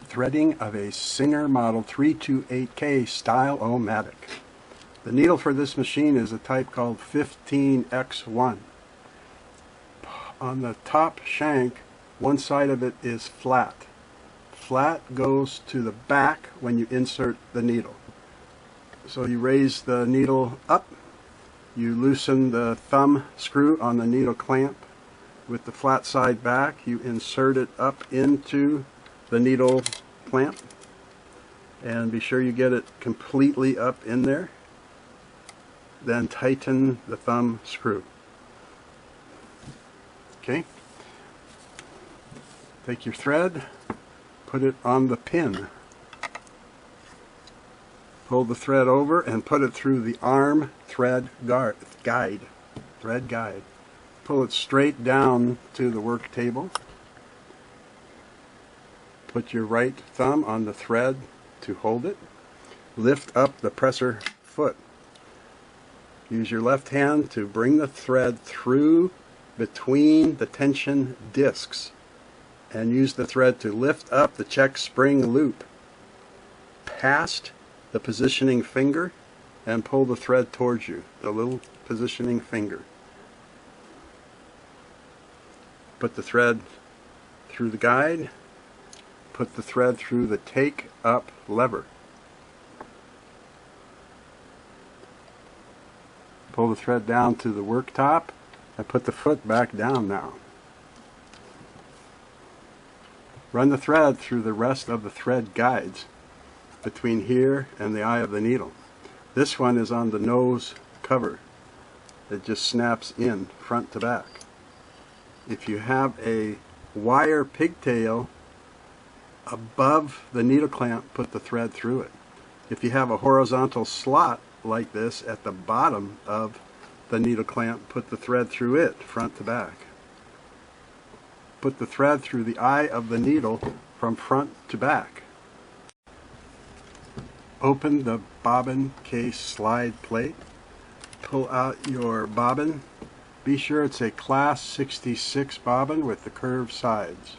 threading of a Singer Model 328K Style-O-Matic. The needle for this machine is a type called 15x1. On the top shank, one side of it is flat. Flat goes to the back when you insert the needle. So you raise the needle up, you loosen the thumb screw on the needle clamp. With the flat side back, you insert it up into the needle clamp, and be sure you get it completely up in there. Then tighten the thumb screw. Okay. Take your thread, put it on the pin. Pull the thread over and put it through the arm thread guide. Pull it straight down to the work table. Put your right thumb on the thread to hold it. Lift up the presser foot. Use your left hand to bring the thread through between the tension discs, and use the thread to lift up the check spring loop past the positioning finger and pull the thread towards you, the little positioning finger. Put the thread through the guide, put the thread through the take up lever. Pull the thread down to the worktop and put the foot back down now. Run the thread through the rest of the thread guides between here and the eye of the needle. This one is on the nose cover. It just snaps in front to back. If you have a wire pigtail above the needle clamp, put the thread through it. If you have a horizontal slot like this at the bottom of the needle clamp, put the thread through it, front to back. Put the thread through the eye of the needle from front to back. Open the bobbin case slide plate. Pull out your bobbin. Be sure it's a class 66 bobbin with the curved sides.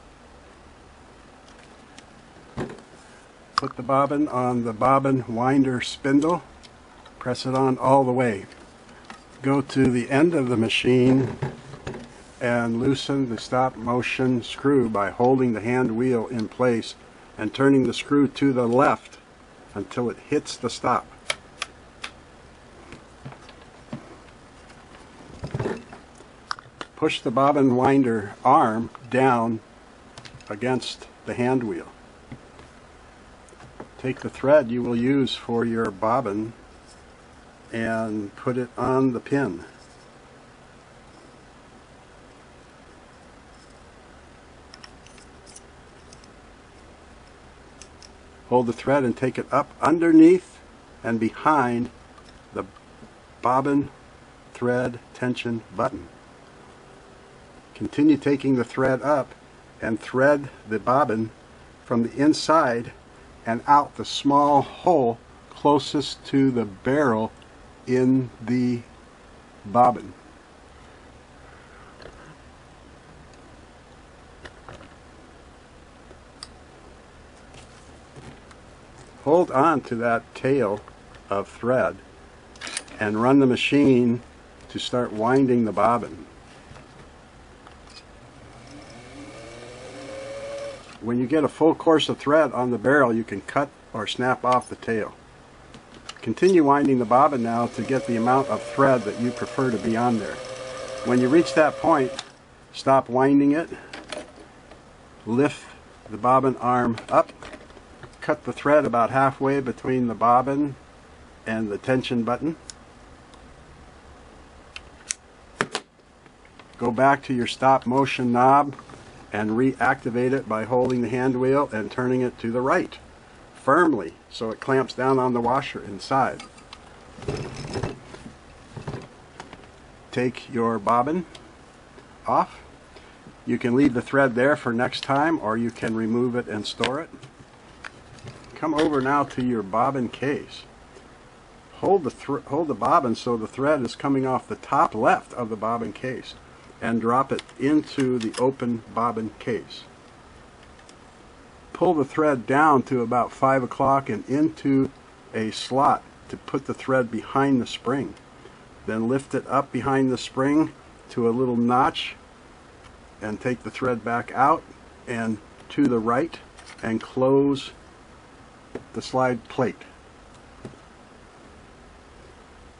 Put the bobbin on the bobbin winder spindle. Press it on all the way. Go to the end of the machine and loosen the stop motion screw by holding the hand wheel in place and turning the screw to the left until it hits the stop. Push the bobbin winder arm down against the hand wheel. Take the thread you will use for your bobbin and put it on the pin. Hold the thread and take it up underneath and behind the bobbin thread tension button. Continue taking the thread up and thread the bobbin from the inside and out the small hole closest to the barrel in the bobbin. Hold on to that tail of thread and run the machine to start winding the bobbin. When you get a full course of thread on the barrel, you can cut or snap off the tail. Continue winding the bobbin now to get the amount of thread that you prefer to be on there. When you reach that point, stop winding it, lift the bobbin arm up, cut the thread about halfway between the bobbin and the tension button. Go back to your stop motion knob and reactivate it by holding the hand wheel and turning it to the right firmly so it clamps down on the washer inside. Take your bobbin off. You can leave the thread there for next time, or you can remove it and store it. Come over now to your bobbin case. Hold the bobbin so the thread is coming off the top left of the bobbin case, and drop it into the open bobbin case. pull the thread down to about 5 o'clock and into a slot to put the thread behind the spring. Then lift it up behind the spring to a little notch and take the thread back out and to the right and close the slide plate.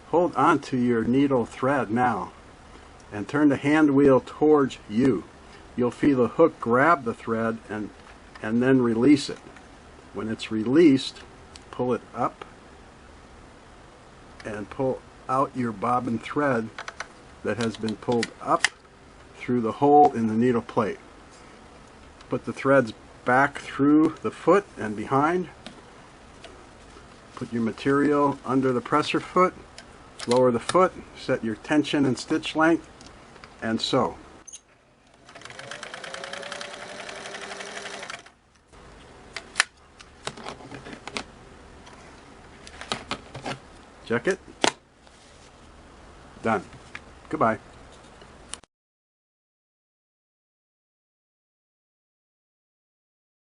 Hold onto your needle thread now and turn the hand wheel towards you. You'll feel the hook grab the thread and then release it. When it's released, pull it up and pull out your bobbin thread that has been pulled up through the hole in the needle plate. Put the threads back through the foot and behind. Put your material under the presser foot, lower the foot, set your tension and stitch length, and sew. Check it. Done. Goodbye.